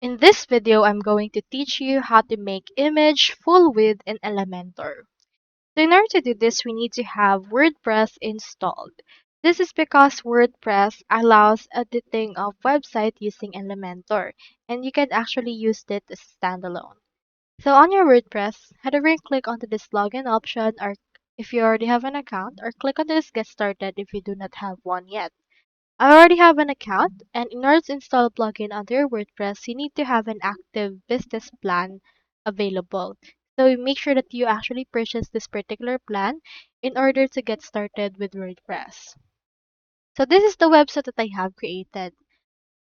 In this video, I'm going to teach you how to make image full width in Elementor. So in order to do this, we need to have WordPress installed. This is because WordPress allows editing of website using Elementor, and you can actually use it as standalone. So on your WordPress, head over and click onto this login option, or if you already have an account, or click on this get started if you do not have one yet. I already have an account, and in order to install a plugin under your WordPress, you need to have an active business plan available. So make sure that you actually purchase this particular plan in order to get started with WordPress. So this is the website that I have created.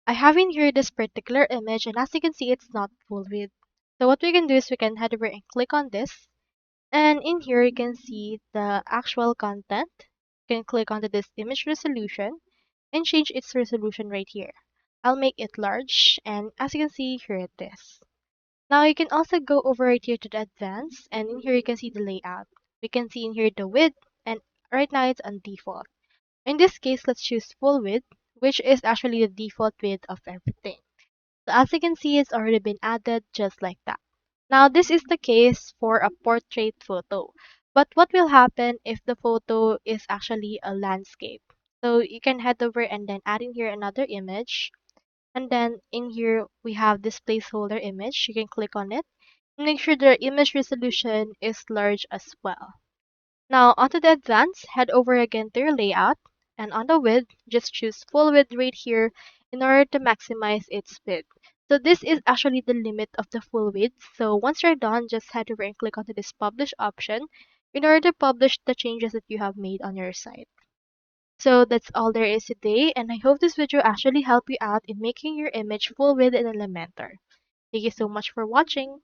I have in here this particular image, and as you can see, it's not full width. So what we can do is we can head over and click on this, and in here you can see the actual content. You can click onto this image resolution and change its resolution right here. I'll make it large, and as you can see, here it is. Now you can also go over right here to the advanced, and in here you can see the layout. We can see in here the width, and right now it's on default. In this case, let's choose full width, which is actually the default width of everything. So as you can see, it's already been added just like that. Now this is the case for a portrait photo. But what will happen if the photo is actually a landscape? So you can head over and then add in here another image. And then in here we have this placeholder image. You can click on it. Make sure the image resolution is large as well. Now onto the advanced, head over again to your layout, and on the width, just choose full width right here in order to maximize its width. So this is actually the limit of the full width. So once you're done, just head over and click onto this publish option in order to publish the changes that you have made on your site. So that's all there is today, and I hope this video actually helped you out in making your image full width in Elementor. Thank you so much for watching.